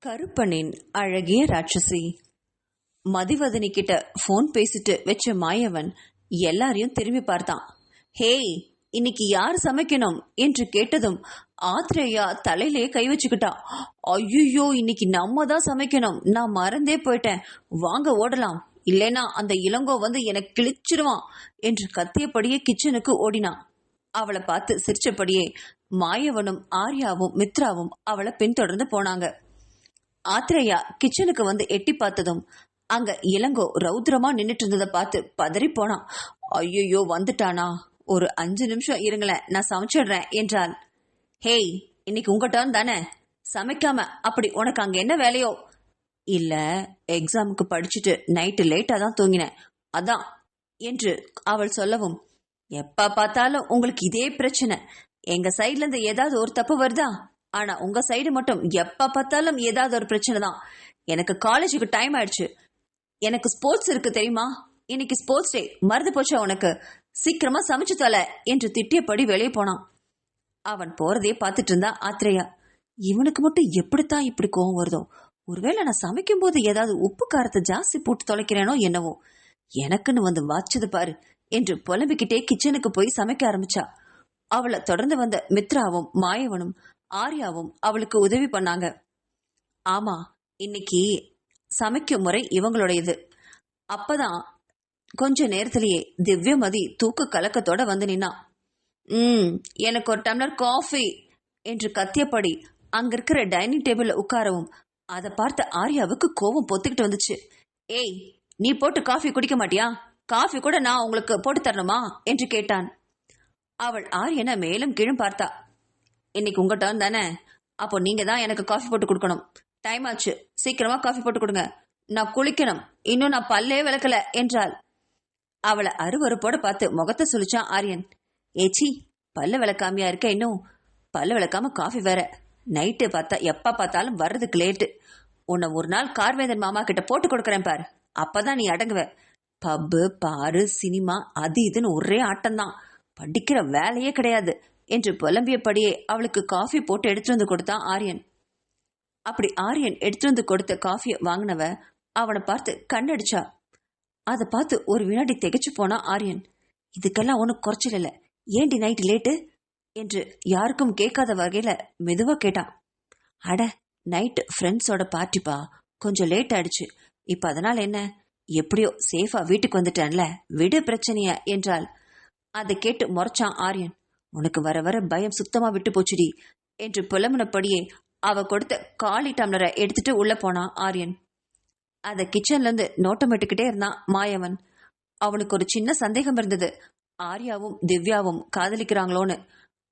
கருப்பனின் அழகிய ராட்சசி. மதிவதனி கிட்ட போன் பேசிட்டு வச்ச மாயவன் எல்லாரையும் திரும்பி பார்த்தான். ஹேய், இன்னைக்கு யார் சமைக்கணும் என்று கேட்டதும் ஆத்ரேயா தலையிலே கை வச்சுக்கிட்டா. ஐயோ, இன்னைக்கு நம்ம தான் சமைக்கணும், நான் மறந்தே போயிட்டேன், வாங்க ஓடலாம், இல்லைனா அந்த இளங்கோ வந்து எனக்கு கிழிச்சிருவான் என்று கத்தியபடியே கிச்சனுக்கு ஓடினான். அவளை பார்த்து சிரிச்சபடியே மாயவனும் ஆர்யாவும் மித்ராவும் அவளை பின்தொடர்ந்து போனாங்க. ஆத்ரேயா கிச்சனுக்கு வந்து எட்டி பார்த்ததும் அங்க இளங்கோ ரௌத்ரமா நின்னுட்டு இருந்ததை பார்த்து பதறி போனான். ஐயோ, வந்துட்டானா, ஒரு 5 நிமிஷம் இருங்களேன், நான் சமைச்சிடுறேன் என்றாள். ஹேய், இன்னைக்கு உங்க டர்ன் தானே, சமைக்காம அப்படி உனக்கு அங்க என்ன வேலையோ? இல்ல, எக்ஸாமுக்கு படிச்சுட்டு நைட்டு லேட்டா தான் தூங்கினேன், அதான் என்று அவள் சொல்லவும், எப்ப பார்த்தாலும் உங்களுக்கு இதே பிரச்சனை, எங்க சைட்ல இருந்து ஏதாவது ஒரு தப்பு வருதா, ஆனா உங்க சைடு மட்டும் எப்ப பார்த்தாலும் ஏதாவது ஒரு பிரச்சனை தான். எனக்கு காலேஜுக்கு டைம் ஆயிடுச்சு, எனக்கு ஸ்போர்ட்ஸ் இருக்கு தெரியுமா, இன்னைக்கு ஸ்போர்ட்ஸ் டே, மறந்து போச்சா உனக்கு, சீக்கிரமா சமைச்சு தல என்று திட்டியபடி வெளியே போனான். அவன் போறதே பார்த்துட்டு இருந்தா ஆத்ரேயா. இவனுக்கு மட்டும் எப்படித்தான் இப்படி கோவம் வருதோ, ஒருவேளை நான் சமைக்கும் போது ஏதாவது உப்பு காரத்தை ஜாஸ்தி போட்டு தொலைக்கிறேனோ என்னவோ, எனக்குன்னு வந்து வாச்சது பாரு என்று புலம்பிக்கிட்டே கிச்சனுக்கு போய் சமைக்க ஆரம்பிச்சா. அவளை தொடர்ந்து வந்த மித்ராவும் மாயவனும் ஆர்யாவும் அவளுக்கு உதவி பண்ணாங்க. ஆமா, இன்னைக்கு சமைக்கும் முறை இவங்களுடையது. அப்பதான் கொஞ்ச நேரத்திலேயே திவ்யமதி தூக்க கலக்கத்தோட வந்து நின்னா. எனக்கு ஒரு டம்ளர் காஃபி என்று கத்தியபடி அங்க இருக்கிற டைனிங் டேபிள்ல உட்காரவும் அதை பார்த்த ஆர்யாவுக்கு கோபம் பொத்துக்கிட்டு வந்துச்சு. ஏய், நீ போட்டு காஃபி குடிக்க மாட்டியா, காஃபி கூட நான் உங்களுக்கு போட்டு தரணுமா என்று கேட்டான். அவள் ஆரியனை மேலும் கீழும் பார்த்தா. இன்னைக்கு உங்க டர்ன் தானே, அப்போ நீங்க தான் எனக்கு காஃபி போட்டு கொடுக்கணும், டைம் ஆச்சு, சீக்கிரமா காஃபி போட்டு கொடுங்க, நான் குளிக்கணும், இன்னும் நான் பல்லே விளக்கல என்றாள். அவளை அருவருப்போட பார்த்து முகத்தை சுழிச்சான் ஆரியன். ஏச்சி, பல்ல விளக்காமையா இருக்க, இன்னும் பல்ல விளக்காம காஃபி வேற, நைட்டு பார்த்தா எப்ப பார்த்தாலும் வர்றதுக்கு லேட்டு, உன்னை ஒரு நாள் கார்வேந்தன் மாமா கிட்ட போட்டு கொடுக்கறேன் பாரு, அப்பதான் நீ அடங்குவ, பப்பு பாரு சினிமா அது இதுன்னு ஒரே ஆட்டம்தான், படிக்கிற வேலையே கிடையாது என்று புலம்பியபடியே அவளுக்கு காஃபி போட்டு எடுத்துட்டு வந்து கொடுத்தான் ஆரியன். அப்படி ஆரியன் எடுத்துட்டு வந்து கொடுத்த காஃபியை வாங்கினவ அவனை பார்த்து கண்ணடிச்சா. அதை பார்த்து ஒரு வினாடி திகைச்சு போனா ஆரியன். இதுக்கெல்லாம் ஒன்னும் குறைச்சல் இல்ல, ஏண்டி நைட்டு லேட்டு என்று யாருக்கும் கேட்காத வகையில மெதுவா கேட்டான். அட, நைட்டு ஃப்ரெண்ட்ஸோட பார்ட்டிப்பா, கொஞ்சம் லேட் ஆயிடுச்சு, இப்ப அதனால என்ன, எப்படியோ சேஃபா வீட்டுக்கு வந்துட்டேன்ல, விடு பிரச்சனைய என்றாள். அதை கேட்டு முறைச்சான் ஆரியன். உனக்கு வர வர பயம் சுத்தமா விட்டு போச்சுடி என்று புலம்புனபடியே அவ கொடுத்த காலி டம்ளரை எடுத்துட்டு உள்ள போனான் ஆரியன். அத கிச்சன்ல இருந்து நோட்டமிட்டுக்கிட்டே இருந்தான் மாயவன். அவனுக்கு ஒரு சின்ன சந்தேகம் இருந்தது, ஆர்யாவும் திவ்யாவும் காதலிக்கிறாங்களோன்னு.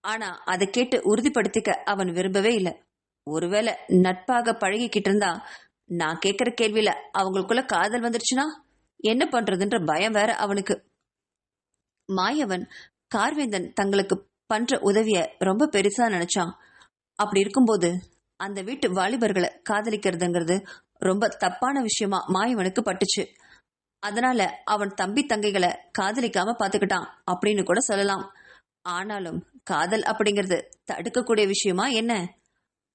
ஆனா அதை கேட்டு உறுதிப்படுத்திக்க அவன் விரும்பவே இல்லை. ஒருவேளை நட்பாக பழகிக்கிட்டு இருந்தா, நான் கேட்கிற கேள்வியில அவங்களுக்குள்ள காதல் வந்துருச்சுன்னா என்ன பண்றதுன்ற பயம் வேற அவனுக்கு. மாயவன் கார்வேந்தன் தங்களுக்கு பண்ற உதவிய ரொம்ப பெருசா நினைச்சான். அப்படி இருக்கும்போது அந்த வீட்டு வாலிபர்களை காதலிக்கிறதுங்கிறது ரொம்ப தப்பான விஷயமா மாயவனுக்கு பட்டுச்சு. அதனால அவன் தம்பி தங்கைகளை காதலிக்காம பாத்துக்கிட்டான் அப்படின்னு கூட சொல்லலாம். ஆனாலும் காதல் அப்படிங்கிறது தடுக்கக்கூடிய விஷயமா என்ன?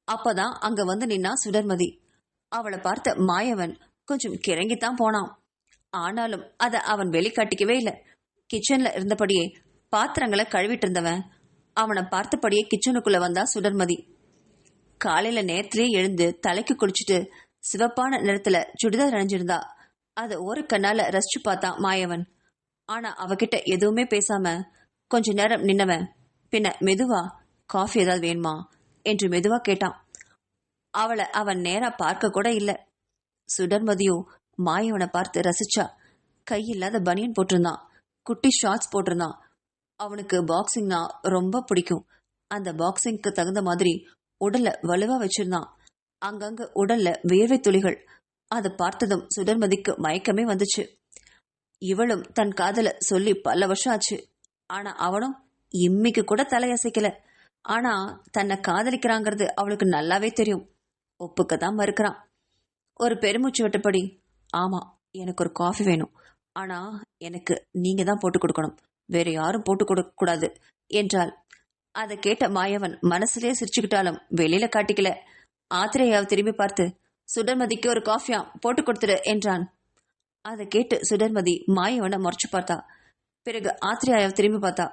அப்பதான் அங்க வந்து நின்னா சுடர்மதி. அவளை பார்த்த மாயவன் கொஞ்சம் கிறங்கித்தான் போனான். ஆனாலும் அத அவன் வெளிக்காட்டிக்கவே இல்லை. கிச்சன்ல இருந்தபடியே பாத்திரங்களை கழுவிட்டு இருந்தவன் அவனை பார்த்தபடியே கிச்சனுக்குள்ள வந்தா சுடர்மதி. காலையில நேரத்திலேயே எழுந்து தலைக்கு குளிச்சுட்டு சிவப்பான நிறத்துல சுடிதார் அணிஞ்சிருந்தா. அதை ஒரு கண்ணால ரசிச்சு பார்த்தான் மாயவன். ஆனா அவகிட்ட எதுவுமே பேசாம கொஞ்ச நேரம் நின்னவன் பின்ன மெதுவா, காஃபி ஏதாவது வேணுமா என்று மெதுவா கேட்டான். அவளை அவன் நேரா பார்க்க கூட இல்லை. சுடர்மதியோ மாயவனை பார்த்து ரசிச்சா. கையில்லாத பனியன் போட்டிருந்தான், குட்டி ஷார்ட்ஸ் போட்டிருந்தான். அவனுக்கு பாக்ஸிங்னா ரொம்ப பிடிக்கும். அந்த பாக்ஸிங்க்கு தகுந்த மாதிரி உடல்ல வலுவா வச்சிருந்தான். அங்கங்க உடல்ல வேர்வை துளிகள். அதை பார்த்ததும் சுடர்மதிக்கு மயக்கமே வந்துச்சு. இவளும் தன் காதல சொல்லி பல வருஷம் ஆச்சு. ஆனா அவனும் இம்மிக்கு கூட தலையசைக்கல. ஆனா தன்னை காதலிக்கிறாங்கிறது அவளுக்கு நல்லாவே தெரியும். ஒப்புக்கதான் மறுக்கிறான். ஒரு பெருமூச்சு விட்டபடி, ஆமா, எனக்கு ஒரு காஃபி வேணும், ஆனா எனக்கு நீங்க தான் போட்டு கொடுக்கணும், வேற யாரும் போட்டு கொடுக்க கூடாது என்றாள். அதை கேட்ட மாயவன் மனசுலயே சிரிச்சுக்கிட்டாலும் வெளியில காட்டிக்கல. ஆத்திரேயாவை திரும்பி பார்த்து, சுடர்மதிக்கு ஒரு காஃபியா போட்டு கொடுத்துடு என்றான். அதை கேட்டு சுடர்மதி மாயவனை முறைச்சு பார்த்தா. பிறகு ஆத்ரேயாவை திரும்பி பார்த்தா.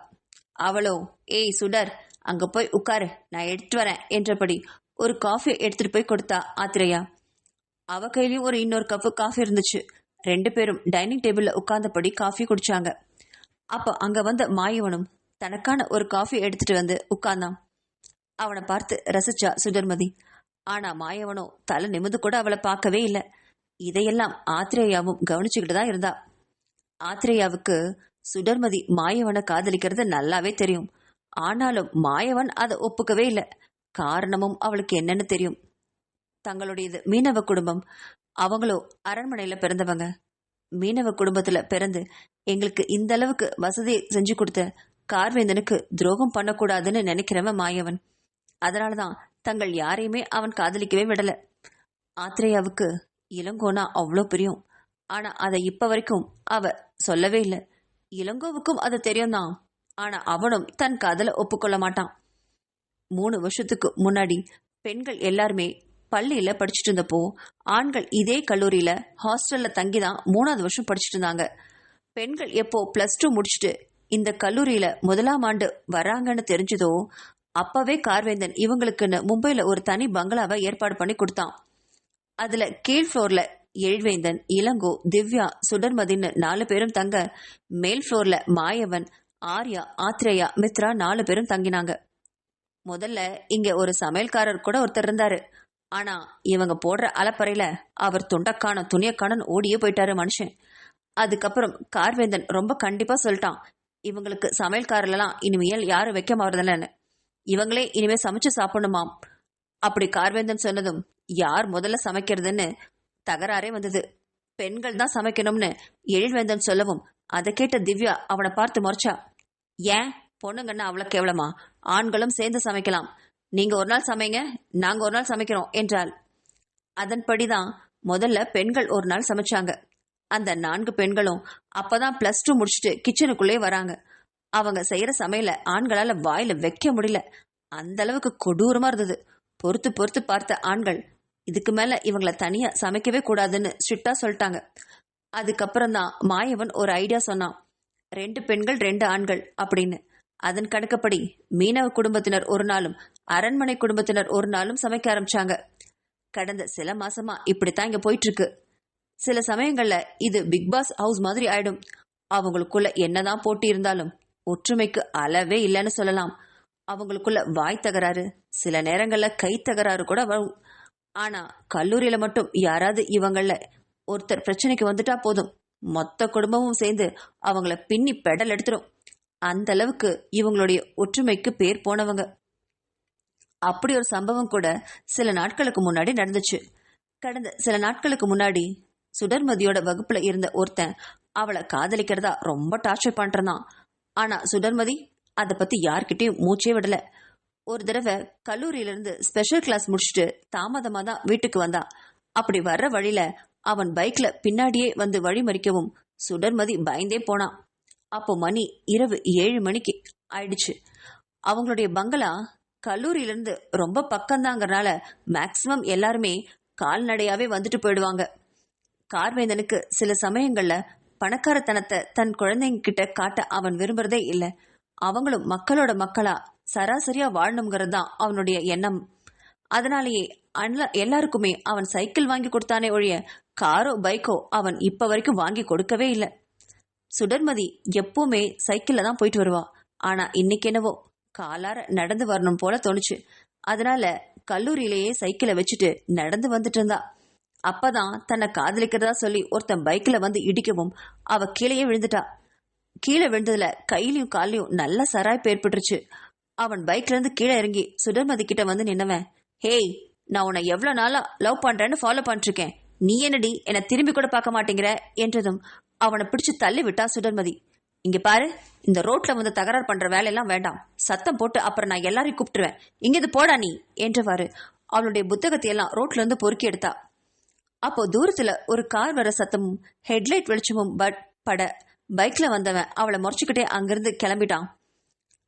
அவளோ, ஏய் சுடர், அங்க போய் உட்காரு, நான் எடுத்துட்டு வரேன் என்றபடி ஒரு காஃபியை எடுத்துட்டு போய் கொடுத்தா ஆத்ரேயா. அவ கையிலயும் ஒரு இன்னொரு கப்பு காஃபி இருந்துச்சு. 2 பேரும் டைனிங் டேபிள்ல உட்கார்ந்தபடி காஃபி குடிச்சாங்க. அப்ப அங்க வந்த மாயவனும் தனக்கான ஒரு காஃபி எடுத்துட்டு வந்து உட்கார்ந்தான். அவனை பார்த்து ரசிச்சா சுடர்மதி. ஆனா மாயவனோ தலை நிமிந்து கூட அவளை பார்க்கவே இல்லை. இதையெல்லாம் ஆத்ரேயாவும் கவனிச்சுக்கிட்டு தான் இருந்தா. ஆத்ரேயாவுக்கு சுடர்மதி மாயவனை காதலிக்கிறது நல்லாவே தெரியும். ஆனாலும் மாயவன் அதை ஒப்புக்கவே இல்லை. காரணமும் அவளுக்கு என்னன்னு தெரியும். தங்களுடையது மீனவ குடும்பம். அவங்களோ அரண்மனையில பிறந்தவங்க. மீனவ குடும்பத்துல பிறந்து எங்களுக்கு இந்த அளவுக்கு வசதியை செஞ்சு கொடுத்த கார்வேந்தனுக்கு துரோகம் பண்ணக்கூடாதுன்னு நினைக்கிறவன் மாயவன். அதனாலதான் தங்கள் யாரையுமே அவன் காதலிக்கவே விடல. ஆத்ரேயாவுக்கு இளங்கோனா அவ்வளோ பிரியம். ஆனா அதை இப்ப வரைக்கும் அவ சொல்லவே இல்லை. இளங்கோவுக்கும் அது தெரியும் தான். ஆனா அவனும் தன் காதலை ஒப்புக்கொள்ள மாட்டான். 3 வருஷத்துக்கு முன்னாடி பெண்கள் எல்லாருமே பள்ளியில படிச்சுட்டு இருந்தப்போ ஆண்கள் இதே கல்லூரியில ஹாஸ்டல்ல தங்கிதான் 3ஆவது வருஷம் படிச்சுட்டு இருந்தாங்க. பெண்கள் எப்போ +2 முடிச்சுட்டு இந்த கல்லூரியில 1ஆம் ஆண்டு வராங்கன்னு தெரிஞ்சதோ அப்பவே கார்வேந்தன் இவங்களுக்குன்னு மும்பைல ஒரு தனி பங்களாவை ஏற்பாடு பண்ணி கொடுத்தான். அதுல கீழ் ஃப்ளோர்ல எழில்வேந்தன், இளங்கோ, திவ்யா, சுடர்மதின்னு 4 பேரும் தங்க, மேல் ஃப்ளோர்ல மாயவன், ஆர்யா, ஆத்ரேயா, மித்ரா 4 பேரும் தங்கினாங்க. முதல்ல இங்க ஒரு சமையல்காரர் கூட ஒருத்தர் இருந்தாரு. ஆனா இவங்க போடுற அலப்பறையில அவர் துண்டக்கான துணியக்கானன் ஓடியே போயிட்டாரு மனுஷன். அதுக்கப்புறம் கார்வேந்தன் ரொம்ப கண்டிப்பா சொல்லிட்டான், இவங்களுக்கு சமையல்காரெல்லாம் இனிமேல் யாரும் வைக்க மாறுதலன்னு. இவங்களே இனிமே சமைச்சு சாப்பிடணுமாம். அப்படி கார்வேந்தன் சொன்னதும் யார் முதல்ல சமைக்கிறதுன்னு தகராறே வந்தது. பெண்கள் தான் சமைக்கணும்னு எழில்வேந்தன் சொல்லவும் அதை கேட்ட திவ்யா அவனை பார்த்து முறைச்சா. ஏன் பொண்ணுங்கன்னா அவ்வளவு கேவலமா? ஆண்களும் சேர்ந்து சமைக்கலாம். நீங்க ஒரு நாள் சமைங்க, நாங்க ஒரு நாள் சமைக்கிறோம் என்றாள். அதன்படிதான் முதல்ல பெண்கள் ஒரு நாள் சமைச்சாங்க. அந்த 4 பெண்களும் அப்பதான் +2 முடிச்சுட்டு கிச்சனுக்குள்ளே வராங்க. அவங்க செய்யற சமையல ஆண்களால வாயில வைக்க முடியல. அந்த அளவுக்கு கொடூரமா இருந்தது. பொறுத்து பொறுத்து பார்த்த ஆண்கள் இதுக்கு மேல இவங்கள தனியா சமைக்கவே கூடாதுன்னு ஸ்ட்ரிக்டா சொல்லிட்டாங்க. அதுக்கப்புறம் தான் மாயவன் ஒரு ஐடியா சொன்னான். 2 பெண்கள் 2 ஆண்கள் அப்படின்னு. அதன் கணக்குப்படி மீனவ குடும்பத்தினர் ஒரு நாளும் அரண்மனை குடும்பத்தினர் ஒரு நாளும் சமைக்க ஆரம்பிச்சாங்க. கடந்த சில மாசமா இப்படித்தான் இங்க போயிட்டு இருக்கு. சில சமயங்கள்ல இது பிக் பாஸ் ஹவுஸ் மாதிரி ஆயிடும். அவங்களுக்குள்ள என்னதான் போட்டி இருந்தாலும் ஒற்றுமைக்கு அளவே இல்லைன்னு சொல்லலாம். அவங்களுக்குள்ள வாய் தகராறு, சில நேரங்கள்ல கை தகராறு கூட வரும். ஆனா கல்லூரியில மட்டும் யாராவது இவங்கள ஒருத்தர் பிரச்சனைக்கு வந்துட்டா போதும், மொத்த குடும்பமும் சேர்ந்து அவங்கள பின்னி பெடல் எடுத்துரும். அந்த அளவுக்கு இவங்களுடைய ஒற்றுமைக்கு பேர் போனவங்க. அப்படி ஒரு சம்பவம் கூட சில நாட்களுக்கு முன்னாடி நடந்துச்சு. கடந்த சில நாட்களுக்கு முன்னாடி சுடர்மதியோட வகுப்புல இருந்த ஒருத்தன் அவளை காதலிக்கிறதா ரொம்ப டார்ச்சர் பண்றான். ஆனா சுடர்மதி அதை பத்தி யார்கிட்டயும் மூச்சே விடல. ஒரு தடவை கல்லூரியிலிருந்து ஸ்பெஷல் கிளாஸ் முடிச்சுட்டு தாமதமா தான் வீட்டுக்கு வந்தா. அப்படி வர்ற வழியில அவன் பைக்ல பின்னாடியே வந்து வழிமறிக்கவும் சுடர்மதி பயந்தே போனான். அப்போ மணி இரவு 7 மணிக்கு ஆயிடுச்சு. அவங்களுடைய பங்களா கல்லூரியிலிருந்து ரொம்ப பக்கம்தாங்கிறனால மேக்சிமம் எல்லாருமே கால்நடையாவே வந்துட்டு போயிடுவாங்க. கார்வேந்தனுக்கு சில சமயங்கள்ல பணக்காரத்தனத்தை தன் குழந்தைங்க கிட்ட காட்ட அவன் விரும்புறதே இல்லை. அவங்களும் மக்களோட மக்களா சராசரியா வாழணுங்கிறது தான் அவனுடைய எண்ணம். அதனாலேயே எல்லாருக்குமே அவன் சைக்கிள் வாங்கி கொடுத்தானே ஒழிய காரோ பைக்கோ அவன் இப்ப வரைக்கும் வாங்கி கொடுக்கவே இல்லை. சுடர்மதி எப்பவுமே சைக்கிள்ல தான் போயிட்டு வருவா. ஆனா இன்னைக்கு என்னவோ காலார நடந்து வரணும் போல தோணுச்சு. அதனால கல்லூரியிலேயே சைக்கிளை வச்சுட்டு நடந்து வந்துட்டு இருந்தா. அப்பதான் தன்னை காதலிக்கிறதா சொல்லி ஒருத்தன் பைக்ல வந்து இடிக்கவும் அவ கீழேயே விழுந்துட்டா. கீழே விழுந்ததுல கையிலயும் காலையும் நல்ல சராய்ப்பு ஏற்பட்டுருச்சு. அவன் பைக்ல இருந்து கீழே இறங்கி சுடர்மதி கிட்ட வந்து நின்னவன், ஹேய், நான் உன்னை எவ்வளவு நாளா லவ் பண்றேன்னு ஃபாலோ பண்ணிட்டு இருக்கேன். நீ என்னடி என்னை திரும்பி கூட பார்க்க மாட்டேங்கிற என்றதும் அவனை பிடிச்சு தள்ளி விட்டா சுடர்மதி. இங்க பாரு, இந்த ரோட்ல வந்து தகராறு பண்ற வேலையெல்லாம் வேண்டாம். சத்தம் போட்டு அப்புறம் நான் எல்லாரையும் கூப்பிட்டுருவேன். இங்கிருந்து போடா நீ என்றவாறு அவளுடைய புத்தகத்தை எல்லாம் ரோட்ல இருந்து பொறுக்கி எடுத்தா. அப்போ தூரத்துல ஒரு கார் வர சத்தமும் ஹெட்லைட் வெளிச்சமும் பட பைக்ல வந்தவன் அவளை முறைச்சுக்கிட்டே அங்கிருந்து கிளம்பிட்டான்.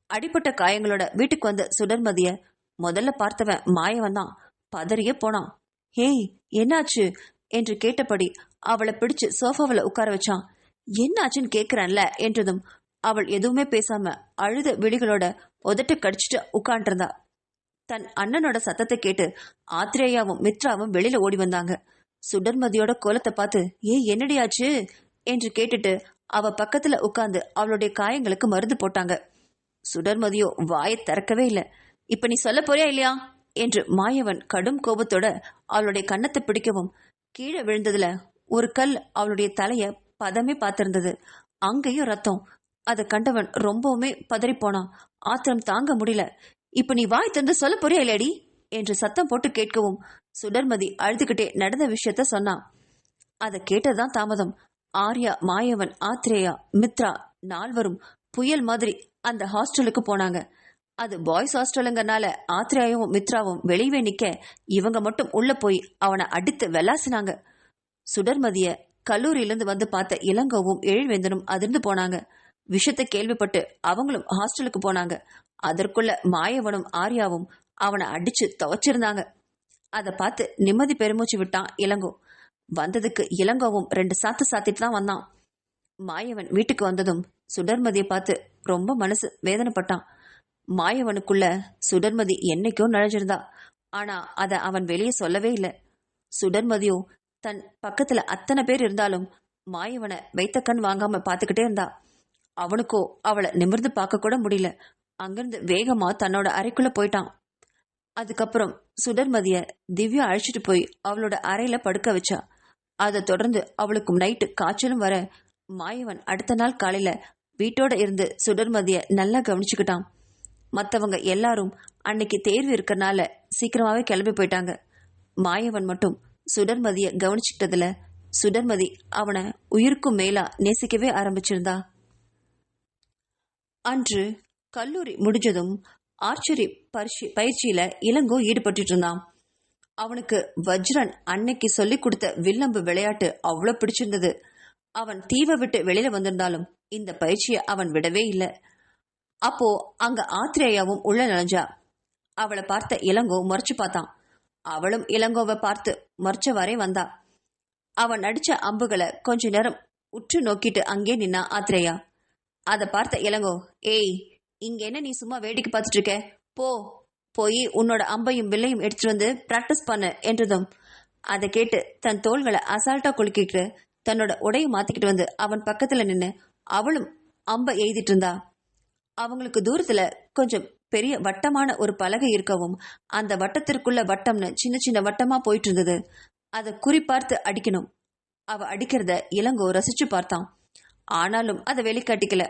அடிப்பட்ட காயங்களோட வீட்டுக்கு வந்த சுடர்மதிய முதல்ல பார்த்தவன் மாயவன் தான். பதறியே போனான். ஹேய் என்னாச்சு என்று கேட்டபடி அவளை பிடிச்சு சோஃபாவில் உட்கார வச்சான். என்னாச்சுன்னு கேட்கிறேன்ல என்றதும் அவள் எதுவுமே பேசாம அழுத விழிகளோட உதட்டு கடிச்சிட்டு உட்காண்டிருந்தா. தன் அண்ணனோட சத்தத்தை கேட்டு ஆத்ரேயாவும் மித்ராவும் வெளியில ஓடி வந்தாங்க. சுடர்மதியோட கோலத்தை பார்த்து என்னடியாச்சு என்று கேட்டுட்டு அவ பக்கத்துல உட்கார்ந்து அவளுடைய காயங்களுக்கு மருந்து போட்டாங்க. சுடர்மதியோ வாயை திறக்கவே இல்லை. இப்ப நீ சொல்ல போறியா இல்லையா என்று மாயவன் கடும் கோபத்தோட அவளுடைய கன்னத்தை பிடிக்கவும் கீழே விழுந்ததுல ஒரு கல் அவளுடைய தலைய பதமே பார்த்திருந்தது. அங்கேயும் ரத்தம். அதை கண்டவன் ரொம்பவுமே பதறி போனான். ஆத்திரம் தாங்க முடியல. இப்ப நீ வாய் திறந்து சொல்ல போறியா இல்லையடி என்று சத்தம் போட்டு கேட்கவும் சுடர்மதி அழுதுகிட்டே நடந்த விஷயத்த சொன்னான். அதை கேட்டதான் தாமதம். ஆர்யா, மாயவன், ஆத்ரேயா, மித்ரா நால்வரும் புயல் மாதிரி அந்த ஹாஸ்டலுக்கு போனாங்க. அது பாய்ஸ் ஹாஸ்டலுங்கனால ஆத்ரேயாவும் மித்ராவும் வெளியே நிக்க இவங்க மட்டும் உள்ள போய் அவனை அடித்து வெளாசினாங்க. சுடர்மதிய கல்லூரியிலிருந்து வந்து பார்த்த இளங்கோவும் எழில்வேந்தனும் அதிர்ந்து போனாங்க. விஷயத்தை கேள்விப்பட்டு அவங்களும் ஹாஸ்டலுக்கு போனாங்க. அதற்குள்ள மாயவனும் ஆர்யாவும் அவனை அடிச்சு துவைச்சிருந்தாங்க. அதை பார்த்து நிம்மதி பெருமூச்சு விட்டான் இளங்கோ. வந்ததுக்கு இளங்கோவும் 2 சாத்து சாத்திட்டு தான் வந்தான். மாயவன் வீட்டுக்கு வந்ததும் சுடர்மதியை பார்த்து ரொம்ப மனசு வேதனைப்பட்டான். மாயவனுக்குள்ள சுடர்மதி என்னைக்கோ நுழைஞ்சிருந்தா. ஆனா அத அவன் வெளியே சொல்லவே இல்லை. சுடர்மதியோ தன் பக்கத்துல அத்தனை பேர் இருந்தாலும் மாயவனை வைத்த கண் வாங்காம பாத்துக்கிட்டே இருந்தா. அவனுக்கோ அவளை நிமிர்ந்து பார்க்க கூட முடியல. அங்கிருந்து வேகமா தன்னோட அறைக்குள்ள போயிட்டான். அதுக்கப்புறம் சுடர்மதிய திவ்யா அழைச்சிட்டு போய் அவளோட அறையில படுக்க வச்சா. அதை தொடர்ந்து அவளுக்கு நைட்டு காய்ச்சலும் வர மாயவன் அடுத்த நாள் காலையில வீட்டோட இருந்து சுடர்மதிய நல்லா கவனிச்சுக்கிட்டான். மற்றவங்க எல்லாரும் அன்னைக்கு தேர்வு இருக்கிறனால சீக்கிரமாவே கிளம்பி போயிட்டாங்க. மாயவன் மட்டும் சுடர்மதிய கவனிச்சுக்கிட்டதுல சுடர்மதி அவனை உயிருக்கும் மேலா நேசிக்கவே ஆரம்பிச்சிருந்தா. அன்று கல்லூரி முடிஞ்சதும் ஆர்ச்சரி பயிற்சியில இளங்கோ ஈடுபட்டு இருந்தான். அவனுக்கு வஜ்ரன் அன்னைக்கு சொல்லி கொடுத்த வில்லம்பு விளையாட்டு அவ்வளவு பிடிச்சிருந்தது. அவன் தீவை விட்டு வெளியில வந்திருந்தாலும் இந்த பயிற்சியை அவன் விடவே இல்லை. அப்போ அங்க ஆத்ரேயாவும் உள்ள நுழைஞ்சா. அவளை பார்த்த இளங்கோ முறைச்சு பார்த்தான். அவளும் இளங்கோவை பார்த்து முறைச்சவாறே வந்தா. அவன் நடிச்ச அம்புகளை கொஞ்ச நேரம் உற்று நோக்கிட்டு அங்கே நின்னா ஆத்ரேயா. அதை பார்த்த இளங்கோ, ஏய் இங்க என்ன நீ சும்மா வேடிக்கை பார்த்துட்டு இருக்க, போ போய் உன்னோட அம்பையும் வில்லையும் எடுத்துட்டு வந்து பிராக்டிஸ் பண்ணு என்றதும் அதை கேட்டு தன் தோள்களை அசால்ட்டா குலுக்கிட்டு தன்னோட உடையை மாத்திக்கிட்டு வந்து அவன் பக்கத்துல நின்று அவளும் அம்பை எய்திட்டு இருந்தா. அவங்களுக்கு தூரத்துல கொஞ்சம் பெரிய வட்டமான ஒரு பலகை இருக்கவும் அந்த வட்டத்திற்குள்ள வட்டம்னு சின்ன சின்ன வட்டமா போயிட்டு இருந்தது. அதை குறிப்பார்த்து அடிக்கணும். அவ அடிக்கிறத இளங்கோ ரசிச்சு பார்த்தான். ஆனாலும் அதை வெளிக்காட்டிக்கல.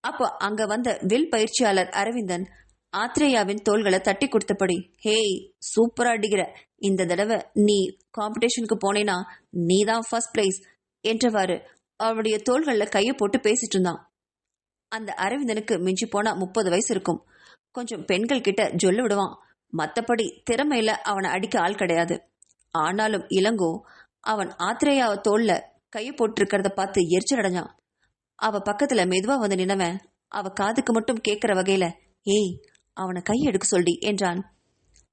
அப்போ அங்க வந்த வில் பயிற்சியாளர் அரவிந்தன் ஆத்ரேயாவின் தோள்களை தட்டி கொடுத்தபடி, ஹேய் சூப்பரா அடிக்கிற, இந்த தடவை நீ காம்படிஷனுக்கு போனேனா நீ தான் ஃபர்ஸ்ட் பிளேஸ் என்றவாறு அவளுடைய தோள்களில் கையை போட்டு பேசிட்டு இருந்தான். அந்த அரவிந்தனுக்கு மிஞ்சி போனா 30 வயசு இருக்கும். கொஞ்சம் பெண்கள் கிட்ட ஜொல்லு விடுவான். மற்றபடி திறமையில அவனை அடிக்க ஆள் கிடையாது. ஆனாலும் இளங்கோ அவன் ஆத்ரேயாவை தோல்ல கையை போட்டிருக்கிறத பார்த்து எரிச்சல் அடைஞ்சான். அவ பக்கத்துல மெதுவா வந்து நின்னவன் அவ காதுக்கு மட்டும் கேட்கிற வகையில, ஏய் அவனை கை எடுக்க சொல்லி என்றான்.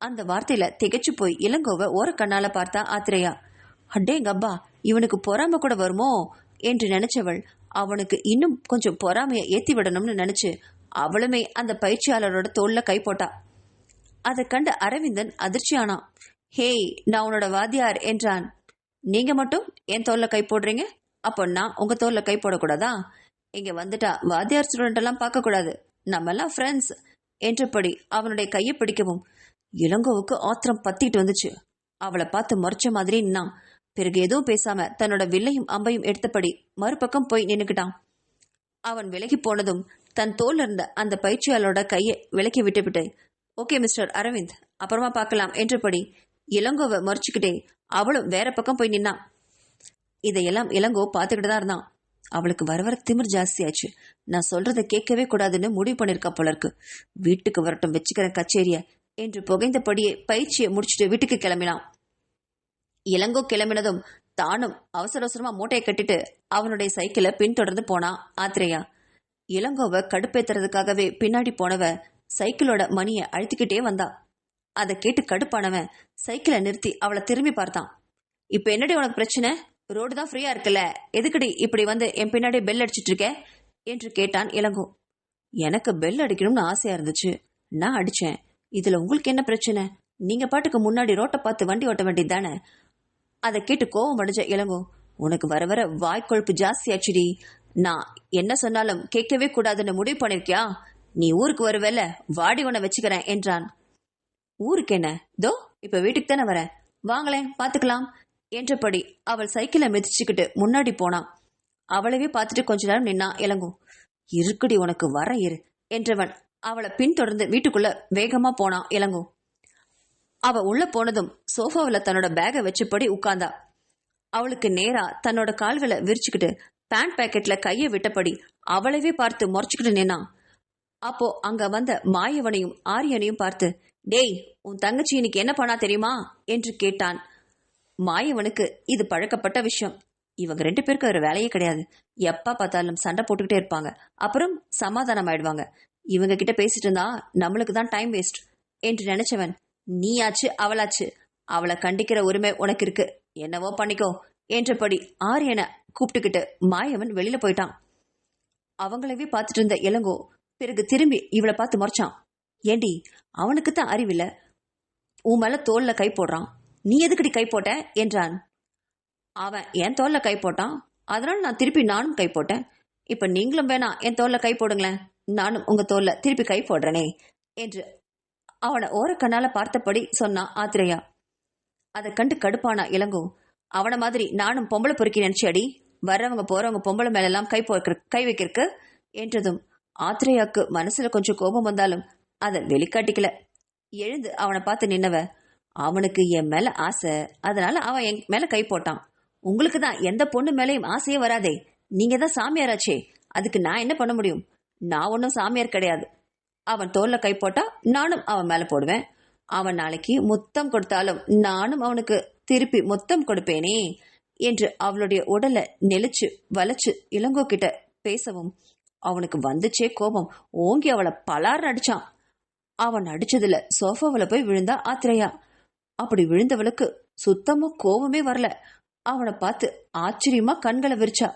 அந்த வார்த்தையில திகைச்சு போய் இளங்கோவை ஓரக்கண்ணால பார்த்தா ஆத்ரேயா. அடேங்கப்பா, இவனுக்கு பொறாம கூட வருமோ என்று நினைச்சவள் அவனுக்கு இன்னும் கொஞ்சம் பொறாமைய ஏத்தி விடணும்னு நினைச்சு அவளுமே அந்த பயிற்சியாளரோட தோல்ல கை போட்டா. அதை கண்ட அரவிந்தன் அதிர்ச்சியானான். ஹேய் நான் உன்னோட வாத்தியார் என்றான். நீங்க மட்டும் என் தோல்ல கை போடுறீங்க, அப்போ நான் உங்க தோல்ல கை போடக்கூடாதா? இங்க வந்துட்டா வாத்தியார் ஸ்டூடெண்ட் எல்லாம் பார்க்க கூடாது, நம்ம எல்லாம் ஃப்ரெண்ட்ஸ் என்றபடி அவனுடைய கையை பிடிக்கவும் இளங்கோவுக்கு ஆத்திரம் பத்திட்டு வந்துச்சு. அவளை பார்த்து முறைச்ச மாதிரி நின்னான். பிறகு எதுவும் பேசாம தன்னோட வில்லையும் அம்பையும் எடுத்தபடி மறுபக்கம் போய் நின்னுக்கிட்டான். அவன் விலகி போனதும் தன் தோல்ல இருந்த அந்த பயிற்சியாளரோட கையை விலக்கி விட்டுவிட்டு, ஓகே மிஸ்டர் அரவிந்த், அப்புறமா பார்க்கலாம் என்றபடி இளங்கோவை முறைச்சுக்கிட்டே அவளும் வேற பக்கம் போய் நின்னான். இதையெல்லாம் இளங்கோ பார்த்துக்கிட்டு தான் இருந்தான். அவளுக்கு வர வர திமிர் ஜாஸ்தியாச்சு. நான் சொல்றதை கேட்கவே கூடாதுன்னு முடிவு பண்ணிருக்கா போல இருக்கு. வீட்டுக்கு வரட்டும், வச்சுக்கிறேன் கச்சேரிய என்று புகைந்தபடியே பயிற்சியை முடிச்சுட்டு வீட்டுக்கு கிளம்பினான். இளங்கோ கிளம்பினதும் தானும் அவசர அவசரமா மூட்டையை கட்டிட்டு அவனுடைய சைக்கிளை பின்தொடர்ந்து போனான் ஆத்ரேயா. இளங்கோவை கடுப்பேத்துறதுக்காகவே பின்னாடி போனவ சைக்கிளோட மணியை அழுத்திக்கிட்டே வந்தா. அதை கேட்டு கடுப்பானவன் சைக்கிளை நிறுத்தி அவளை திரும்பி பார்த்தான். இப்ப என்னடி உனக்கு பிரச்சனை? ரோடு தான் ஃப்ரீயா இருக்குல்ல, எதுக்கடி இப்படி வந்து என் பின்னாடி பெல் அடிச்சிட்டு இருக்க என்று கேட்டான் இளங்கோ. எனக்கு பெல் அடிக்கணும்னு ஆசையா இருந்துச்சு, நான் அடிச்சேன். இதுல உங்களுக்கு என்ன பிரச்சனை? நீங்க பாட்டுக்கு முன்னாடி ரோட்டை பார்த்து வண்டி ஓட்ட வேண்டியது தானே. அதை கேட்டு கோவம் அடைஞ்ச இளங்கோ, உனக்கு வர வர வாய்க்கொழுப்பு ஜாஸ்தி ஆச்சுடி. நான் என்ன சொன்னாலும் கேட்கவே கூடாதுன்னு முடிவு பண்ணிருக்கியா? நீ ஊருக்கு வருவேல, வாடி உன்னை வச்சுக்கிறேன் என்றான். ஊருக்கு என்ன, தோ இப்ப வீட்டுக்கு தானே வரேன், வாங்களேன் பாத்துக்கலாம் என்றபடி அவள் சைக்கிளை மிதிச்சுக்கிட்டு முன்னாடி போனான். அவளவே பார்த்துட்டு கொஞ்ச நேரம் நின்னா இளங்கோ. இருக்குடி உனக்கு வர இரு என்றவன் அவளை பின்தொடர்ந்து வீட்டுக்குள்ள வேகமா போனான் இளங்கோ. அவ உள்ள போனதும் சோஃபாவில் தன்னோட பேகை வச்சபடி உட்கார்ந்தா. அவளுக்கு நேரா தன்னோட கால்களை விரிச்சுக்கிட்டு பேண்ட் பாக்கெட்ல கையை விட்டபடி அவளவே பார்த்து முறைச்சுக்கிட்டு நின்னான். அப்போ அங்க வந்த மாயவனையும் ஆரியனையும் பார்த்து, டேய் உன் தங்கச்சி இன்னைக்கு என்ன பண்ணா தெரியுமா என்று கேட்டான். மாயவனுக்கு இது பழக்கப்பட்ட விஷயம். இவங்க 2 பேருக்கு ஒரு வேலையே கிடையாது. எப்ப பார்த்தாலும் சண்டை போட்டுக்கிட்டே இருப்பாங்க, அப்புறம் சமாதானம் ஆயிடுவாங்க. இவங்க கிட்ட பேசிட்டு இருந்தா நம்மளுக்கு தான் டைம் வேஸ்ட் என்று நினைச்சவன், நீயாச்சு அவளாச்சு, அவளை கண்டிக்கிற உரிமை உனக்கு இருக்கு, என்னவோ பண்ணிக்கோ என்றபடி ஆரியனை கூப்பிட்டுக்கிட்டு மாயவன் வெளியில போயிட்டான். அவங்களவே பார்த்துட்டு இருந்த இளங்கோ பிறகு திரும்பி இவளை பார்த்து முறைச்சான். ஏண்டி, அவனுக்கு தான் அறிவில்ல, உன் மேல தோல்ல கை போடுறான், நீ எதுக்கடி கை போட்ட என்றான். அவன் என் தோல்ல கை போட்டான், அதனால நான் திருப்பி நானும் கை போட்டேன். இப்ப நீங்களும் வேணா என் தோல்ல கை போடுங்களேன், நானும் உங்க தோல்ல திருப்பி கை போடுறனே என்று அவனை ஓரக்கண்ணால பார்த்தபடி சொன்னான் ஆத்திரையா. அதை கண்டு கடுப்பானா இளங்கோ. அவனை மாதிரி நானும் பொம்பளை பொறுக்கி நினைச்சாடி, வர்றவங்க போறவங்க பொம்பளை மேலெல்லாம் கை வைக்கிறக்கு என்றதும் ஆத்திரையாக்கு மனசுல கொஞ்சம் கோபம் வந்தாலும் அதை வெளிக்காட்டிக்கல. எழுந்து அவனை பார்த்து நின்னவ, அவனுக்கு என் மேல ஆசை, அதனால அவன் என் மேல கை போட்டான். உங்களுக்கு தான் எந்த பொண்ணு மேலையும் ஆசையே வராதே, நீங்க தான் சாமியாராச்சே, அதுக்கு நான் என்ன பண்ண முடியும்? நான் ஒன்னும் சாமியார் கிடையாது. அவன் தோல்ல கை போட்டா நானும் அவன் மேல போடுவேன். அவன் நாளைக்கு முத்தம் கொடுத்தாலும் நானும் அவனுக்கு திருப்பி முத்தம் கொடுப்பேனே என்று அவளுடைய உடலை நெளிச்சு வளைச்சு இளங்கோ கிட்ட பேசவும் அவனுக்கு வந்துச்சே கோபம். ஓங்கி அவளை பலார் அடிச்சான். அவன் அடிச்சதுல சோஃபாவில போய் விழுந்தா ஆத்திரையா. அப்படி விழுந்தவளுக்கு சுத்தமா கோபமே வரல. அவனை பார்த்து ஆச்சரியமா கண்களை விரிச்சா.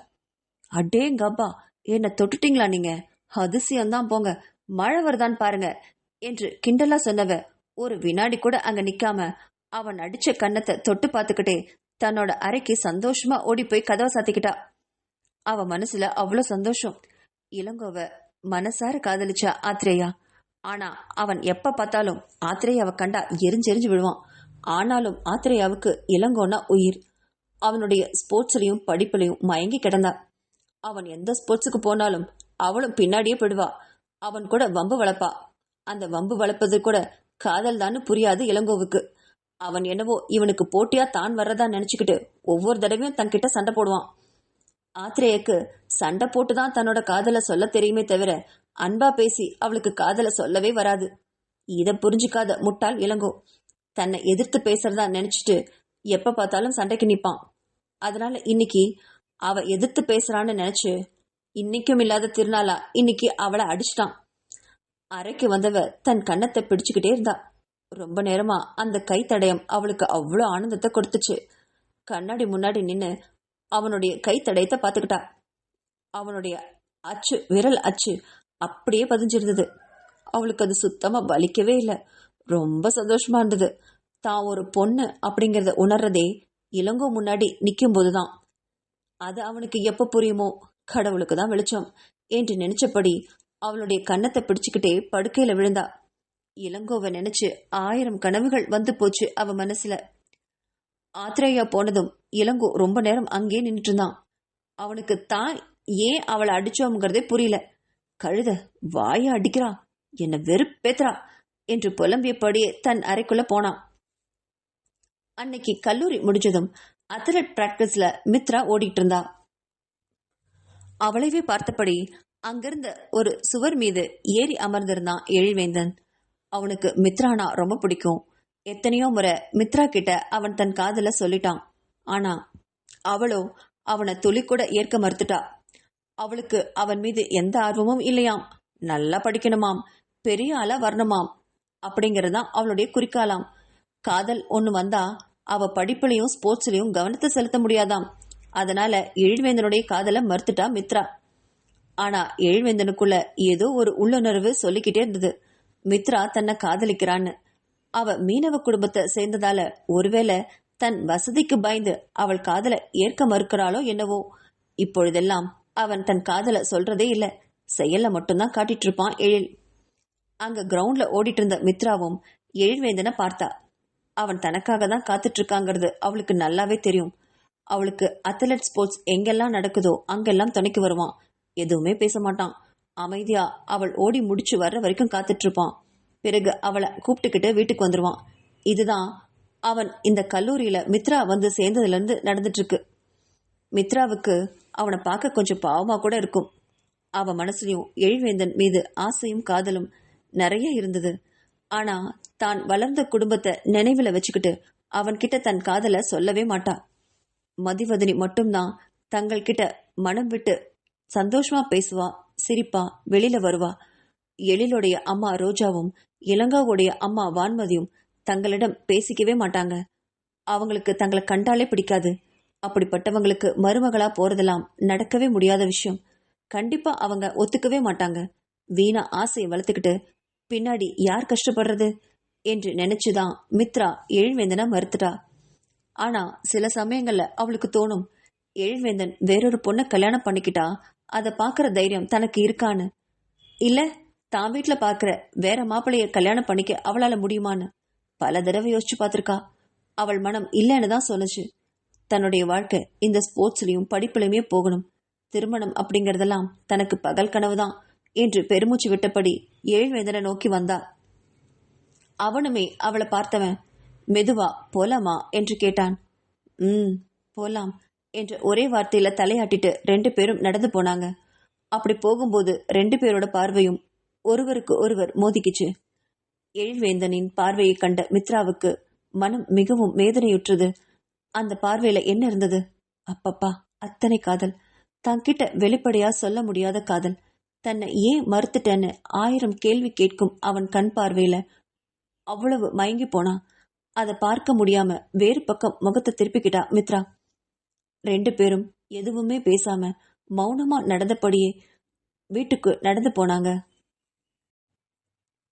அடேங்கப்பா, என்ன தொட்டுட்டீங்களா நீங்க? அதிசயம்தான் போங்க, மழை வருதான் பாருங்க என்று கிண்டலா சொன்னவ ஒரு வினாடி கூட அங்க நிக்காம அவன் அடிச்ச கன்னத்தை தொட்டு பார்த்துக்கிட்டே தன்னோட அறைக்கு சந்தோஷமா ஓடி போய் கதவை சாத்திக்கிட்டா. அவ மனசுல அவ்வளவு சந்தோஷம். இளங்கோவ மனசார காதலிச்சா ஆத்திரேயா. ஆனா அவன் எப்ப பார்த்தாலும் ஆத்திரேயாவை கண்டா எரிஞ்செரிஞ்சு விழுவான். ஆனாலும் ஆத்திரேயாவுக்கு இளங்கோனா உயிர். அவனுடைய ஸ்போர்ட்ஸ்லயும் படிப்புலையும் மயங்கி கிடந்தா. அவன் எந்த ஸ்போர்ட்ஸுக்கு போனாலும் அவளும் பின்னாடியே போயிடுவா. அவன் கூட வம்பு வளர்ப்பா. அந்த வம்பு வளர்ப்பது கூட காதல் தான்னு புரியாது இளங்கோவுக்கு. அவன் என்னவோ இவனுக்கு போட்டியா தான் வர்றதா நினைச்சுக்கிட்டு ஒவ்வொரு தடவையும் தன்கிட்ட சண்டை போடுவான். ஆத்திரேயக்கு சண்டை போட்டுதான் தன்னோட காதலை சொல்ல தெரியுமே தவிர அன்பா பேசி அவளுக்கு காதலை சொல்லவே வராது. இத புரிஞ்சுக்காத முட்டாள் இளங்கோ தன்னை எதிர்த்து பேசுறதா நினைச்சிட்டு எப்ப பார்த்தாலும் சண்டைக்கு நிப்பான். அதனால இன்னைக்கு அவ எதிர்த்து பேசுறான்னு நினைச்சு இன்னைக்கும் இல்லாத திருநாளா இன்னைக்கு அவளை அடிச்சிட்டான். அறைக்கு வந்தவ தன் கன்னத்தை பிடிச்சுக்கிட்டே இருந்தா. ரொம்ப நேரமா அந்த கை தடயம் அவளுக்கு அவ்வளோ ஆனந்தத்தை கொடுத்துச்சு. கண்ணாடி முன்னாடி நின்னு அவனுடைய கை தடயத்தை பார்த்துக்கிட்டா. அவனுடைய அச்சு, விரல் அச்சு அப்படியே பதிஞ்சிருந்தது. அவளுக்கு அது சுத்தமா வலிக்கவே இல்லை. ரொம்ப சந்தோஷமா இருந்தது. தான் ஒரு பொண்ணு அப்படிங்கறத உணர்றதே இளங்கோ முன்னாடி நிக்கும் போதுதான். அது அவனுக்கு எப்ப புரியுமோ, கடவுளுக்கு தான் வெளிச்சம் என்று நினைச்சபடி அவளுடைய கன்னத்தை பிடிச்சுக்கிட்டே படுக்கையில விழுந்தா. இளங்கோவை நினைச்சு 1000 கனவுகள் வந்து போச்சு அவ மனசுல. ஆத்திரேயா போனதும் இளங்கோ ரொம்ப நேரம் அங்கே நின்றுட்டு இருந்தான். அவனுக்கு தான் ஏன் அவளை அடிச்சோம்ங்கிறதே புரியல. கழுத வாய அடிக்கிறா, என்ன வெறுப்பேத்துறா என்று புலம்பியபடியே தன் அறைக்குள்ள போனான். அன்னைக்கு கல்லூரி முடிஞ்சதும் அத்லெட் பிராக்டிஸ்ல மித்ரா ஓடிட்டு இருந்தா. அவளைவே பார்த்தபடி அங்கிருந்த ஒரு சுவர் மீது ஏறி அமர்ந்திருந்தான் எழில்வேந்தன். அவனுக்கு மித்ரானா ரொம்ப பிடிக்கும். எத்தனையோ முறை மித்ரா கிட்ட அவன் தன் காதல சொல்லிட்டான். ஆனா அவளோ அவனை துளி கூட ஏற்க மறுத்துட்டா. அவளுக்கு அவன் மீது எந்த ஆர்வமும் இல்லையாம். நல்லா படிக்கணுமாம், பெரிய ஆளா வரணுமாம். அப்படிங்கிறது தான் அவளுடைய குறிக்காலாம். காதல் ஒன்று வந்தா அவ படிப்புலையும் ஸ்போர்ட்ஸ்லயும் கவனத்தை செலுத்த முடியாதாம். அதனால எழில்வேந்தனுடைய காதலை மறுத்துட்டா மித்ரா. ஆனா எழில்வேந்தனுக்குள்ள ஏதோ ஒரு உள்ளுணர்வு சொல்லிக்கிட்டே இருந்தது, மித்ரா தன்னை காதலிக்கிறான்னு. அவ மீனவ குடும்பத்தை சேர்ந்ததால ஒருவேளை தன் வசதிக்கு பயந்து அவள் காதலை ஏற்க மறுக்கிறாளோ என்னவோ. இப்பொழுதெல்லாம் அவன் தன் காதலை சொல்றதே இல்ல, செயல்ல மட்டும்தான் காட்டிட்டு இருப்பான் எழில். அங்க கிரவுண்ட்ல ஓடிட்டு இருந்த மித்ராவும் எழில்வேந்தனை பார்த்தா. அவன் தனக்காக தான் காத்துட்டு இருக்காங்கிறது அவளுக்கு நல்லாவே தெரியும். அவளுக்கு அத்லெட் ஸ்போர்ட்ஸ் எங்கெல்லாம் நடக்குதோ அங்கெல்லாம் துணைக்கு வருவான். எதுவுமே பேச மாட்டான். அமைதியா அவள் ஓடி முடிச்சு வர்ற வரைக்கும் காத்துட்டு இருப்பான். பிறகு அவளை கூப்பிட்டுக்கிட்டு வீட்டுக்கு வந்துருவான். இதுதான் அவன் இந்த கல்லூரியில மித்ரா வந்து சேர்ந்ததுல இருந்து நடந்துட்டு இருக்கு. மித்ராவுக்கு அவனை பார்க்க கொஞ்சம் பாவமா கூட இருக்கும். அவ மனசுலயும் எழில்வேந்தன் மீது ஆசையும் காதலும் நிறைய இருந்தது. ஆனா தான் வளர்ந்த குடும்பத்தை நினைவுல வச்சுக்கிட்டு அவன்கிட்ட தன் காதலை சொல்லவே மாட்டா. மதிவதனி மட்டும்தான் தங்கள் கிட்ட மனம் விட்டு சந்தோஷமா பேசுவா, சிரிப்பா, வெளியில வருவா. எழிலுடைய அம்மா ரோஜாவும் இளங்காவுடைய அம்மா வான்மதியும் தங்களிடம் பேசிக்கவே மாட்டாங்க. அவங்களுக்கு தங்களை கண்டாலே பிடிக்காது. அப்படிப்பட்டவங்களுக்கு மருமகளா போறதெல்லாம் நடக்கவே முடியாத விஷயம். கண்டிப்பா அவங்க ஒத்துக்கவே மாட்டாங்க. வீணா ஆசையை வளர்த்துக்கிட்டு பின்னாடி யார் கஷ்டப்படுறது என்று நினைச்சுதான் மித்ரா எழில்வேந்தனை மறுத்துட்டா. ஆனா சில சமயங்கள்ல அவளுக்கு தோணும், எழில்வேந்தன் வேறொரு பொண்ணை கல்யாணம் பண்ணிக்கிட்டா அதை பாக்குற தைரியம் தனக்கு இருக்கான்னு. இல்ல தான் வீட்டுல பாக்குற வேற மாப்பிள்ளைய கல்யாணம் பண்ணிக்க அவளால முடியுமான்னு பல தடவை யோசிச்சு பார்த்திருக்கா. அவள் மனம் இல்லைன்னு தான் சொன்னுச்சு. தன்னுடைய வாழ்க்கை இந்த ஸ்போர்ட்ஸ்லயும் படிப்புலையுமே போகணும். திருமணம் அப்படிங்கறதெல்லாம் தனக்கு பகல் கனவுதான் என்று பெருமூச்சு விட்டபடி எழில்வேந்தனை நோக்கி வந்தா. அவனுமே அவளை பார்த்தவன் மெதுவா போலாமா என்று கேட்டான். போலாம் என்று ஒரே வார்த்தையில தலையாட்டிட்டு 2 பேரும் நடந்து போனாங்க. அப்படி போகும்போது 2 பேரோட பார்வையும் ஒருவருக்கு ஒருவர் மோதிக்கிச்சு. எழில்வேந்தனின் பார்வையை கண்ட மித்ராவுக்கு மனம் மிகவும் வேதனையுற்றது. அந்த பார்வையில என்ன இருந்தது? அப்பப்பா, அத்தனை காதல்! தன்கிட்ட வெளிப்படையா சொல்ல முடியாத காதல். தன்னை ஏன் மறுத்துட்டேன்னு 1000 கேள்வி கேட்கும் அவன் கண் பார்வையில அவ்வளவு மயங்கி போனா. அதை பார்க்க முடியாம வேறு பக்கம் முகத்தை திருப்பிக்கிட்டா மித்ரா. 2 பேரும் எதுவுமே பேசாம மௌனமா நடந்தபடியே வீட்டுக்கு நடந்து போனாங்க.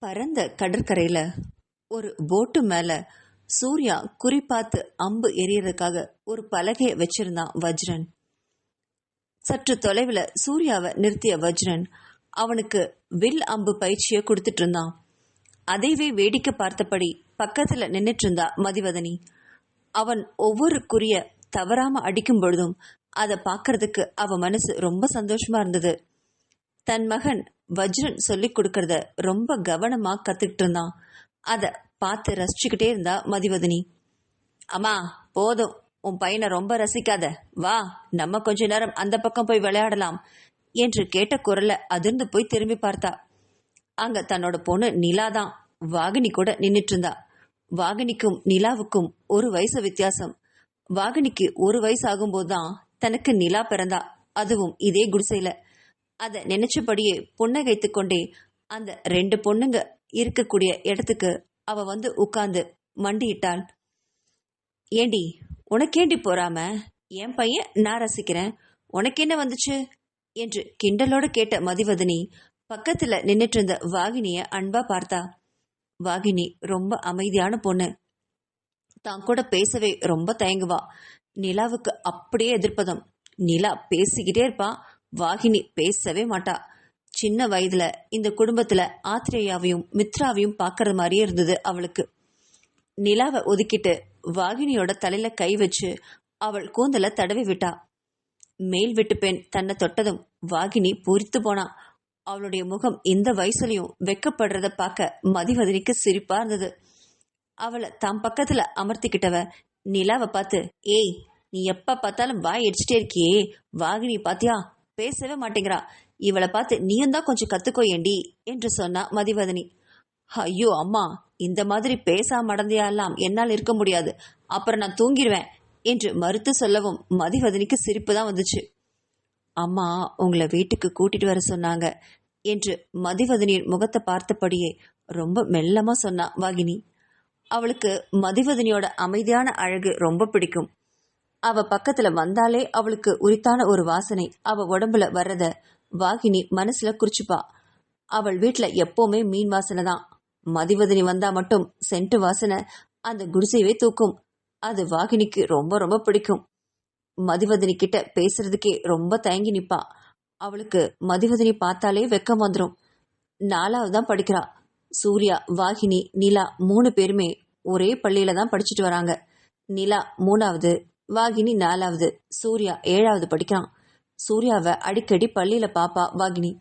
பரந்த கடற்கரையில ஒரு போட்டு மேல சூர்யா குறிப்பாத்து அம்பு எரியறதுக்காக ஒரு பலகையை வச்சிருந்தான் வஜ்ரன். சற்று தொலைவில் சூர்யாவை நிறுத்திய வஜ்ரன் அவனுக்கு வில் அம்பு பயிற்சியை கொடுத்துட்டு இருந்தான். அதைவே வேடிக்கை பார்த்தபடி பக்கத்துல நின்னுட்டு இருந்தா மதிவதனி. அவன் ஒவ்வொரு குறிய தவறாம அடிக்கும் பொழுதும் அதை பார்க்கறதுக்கு அவ மனசு ரொம்ப சந்தோஷமா இருந்தது. தன் மகன் வஜ்ரன் சொல்லி கொடுக்கறத ரொம்ப கவனமா கத்துக்கிட்டு இருந்தான். அதை பார்த்து ரசிச்சுக்கிட்டே இருந்தா மதிவதனி. அம்மா போதும், உன் பையனை ரொம்ப ரசிக்காத, வா நம்ம கொஞ்ச நேரம் அந்த பக்கம் போய் விளையாடலாம் என்று கேட்ட குரல்ல அதிர்ந்து போய் திரும்பி பார்த்தா. அங்க தன்னோட பொண்ணு நிலாதான் வாகினி கூட நின்னுட்டு இருந்தா. வாகினிக்கும் நிலாவுக்கும் 1 வயசு வித்தியாசம். வாகினிக்கு 1 வயசு ஆகும்போதுதான் தனக்கு நிலா பிறந்தா, அதுவும் இதே குடிசையில. அதை நினைச்சபடியே புன்னகைத்து கொண்டே அந்த 2 பொண்ணுங்க இருக்கக்கூடிய இடத்துக்கு அவ வந்து உட்கார்ந்து மண்டியிட்டாள். ஏண்டி, உனக்கேண்டி போறாம? என் பையன் நான் ரசிக்கிறேன், உனக்கு என்ன வந்துச்சு என்று கிண்டலோட கேட்ட மதிவதனி பக்கத்துல நின்னுட்டு இருந்த வாகினிய அன்பா பார்த்தா. வாகினி ரொம்ப அமைதியான பொண்ணு. தான் கூட பேசவே ரொம்ப தயங்குவா. நிலாவுக்கு அப்படியே எதிர்ப்பதம். நிலா பேசிக்கிட்டே இருப்பா, வாகினி பேசவே மாட்டா. சின்ன வயதுல இந்த குடும்பத்துல ஆத்ரேயாவையும் மித்ராவையும் பாக்குற மாதிரியே இருந்தது அவளுக்கு. நிலாவை ஒதுக்கிட்டு வாகினியோட தலையில கை வச்சு அவள் கூந்தல தடவி விட்டா. மேல் விட்டு பெண் தன்னை தொட்டதும் வாகினி பூரித்து போனா. அவளுடைய முகம் இந்த வயசுலயும் வெக்கப்படுறத பார்க்க மதிவதனிக்கு சிரிப்பா இருந்தது. அவளை தம் பக்கத்துல அமர்த்திக்கிட்டவ நிலாவை பார்த்து, ஏய், நீ எப்ப பார்த்தாலும் வாய் அடிச்சுட்டே இருக்கியே, வாகினி பாத்தியா பேசவே மாட்டேங்கிறா, இவளை பார்த்து நீயும் தான் கொஞ்சம் கத்துக்கோ ஏண்டி என்று சொன்னா மதிவதனி. ஐயோ அம்மா, இந்த மாதிரி பேசாம அடந்தையெல்லாம் என்னால் இருக்க முடியாது, அப்புறம் நான் தூங்கிடுவேன் என்று மறுத்து சொல்லவும் மதிவதனிக்கு சிரிப்பு தான் வந்துச்சு. அம்மா உங்களை வீட்டுக்கு கூட்டிட்டு வர சொன்னாங்க என்று மதிவதனியின் முகத்தை பார்த்தபடியே ரொம்ப மெல்லமா சொன்னா வாகினி. அவளுக்கு மதிவதனியோட அமைதியான அழகு ரொம்ப பிடிக்கும். அவ பக்கத்துல வந்தாலே அவளுக்கு உரித்தான ஒரு வாசனை அவ உடம்புல வர்றத வாகினி மனசுல குறிச்சுப்பா. அவள் வீட்டுல எப்பவுமே மீன் வாசனை தான். மதிவதனி வந்தா மட்டும் சென்ட்டு வாசனை அந்த குடிசையவே தூக்கும். அது வாகினிக்கு ரொம்ப ரொம்ப பிடிக்கும். மதிவதனி கிட்ட பேசுறதுக்கே ரொம்ப தயங்கி நிப்பா. அவளுக்கு மதிவதனி பார்த்தாலே வெக்கம் வந்துடும். 4வது தான் படிக்கிறா. சூர்யா, வாகினி, நிலா 3 பேருமே ஒரே பள்ளியில தான் படிச்சுட்டு வராங்க. நிலா 3வது, வாகினி 4வது, சூர்யா 7வது படிக்கிறான். சூர்யாவை அடிக்கடி பள்ளியில பாப்பா வாகினி.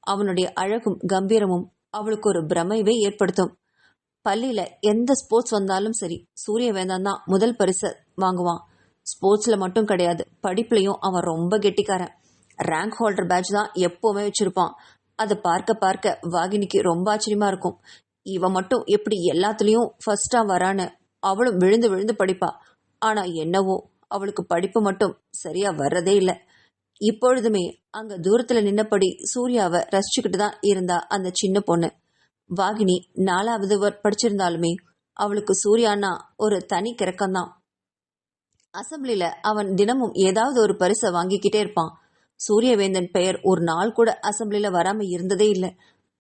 அவனுடைய அழகும் கம்பீரமும் அவளுக்கு ஒரு பிரமைவே ஏற்படுத்தும். பள்ளியில எந்த ஸ்போர்ட்ஸ் வந்தாலும் சரி, சூரிய வேந்தன் தான் முதல் பரிசை வாங்குவான். ஸ்போர்ட்ஸ்ல மட்டும் கிடையாது, படிப்புலையும் அவன் ரொம்ப கெட்டிக்காரன். ரேங்க் ஹோல்டர் பேட்ச் தான் எப்பவுமே வச்சிருப்பான். அதை பார்க்க பார்க்க வாகினிக்கு ரொம்ப ஆச்சரியமா இருக்கும். இவன் மட்டும் எப்படி எல்லாத்துலயும் ஃபர்ஸ்டா வரான்னு அவளும் விழுந்து விழுந்து படிப்பா. ஆனா என்னவோ அவளுக்கு படிப்பு மட்டும் சரியா வர்றதே இல்லை. இப்பொழுதுமே அங்க தூரத்துல நின்னபடி சூர்யாவை ரசிச்சுக்கிட்டு தான் இருந்தா அந்த சின்ன பொண்ணு. வாகினி 4வது படிச்சிருந்தாலுமே அவளுக்கு சூர்யானா ஒரு தனி கிறக்கம்தான். அசம்பிளில அவன் தினமும் ஏதாவது ஒரு பரிசை வாங்கிக்கிட்டே இருப்பான். சூரியவேந்தன் பெயர் ஒரு நாள் கூட அசம்பிளில வராம இருந்ததே இல்லை.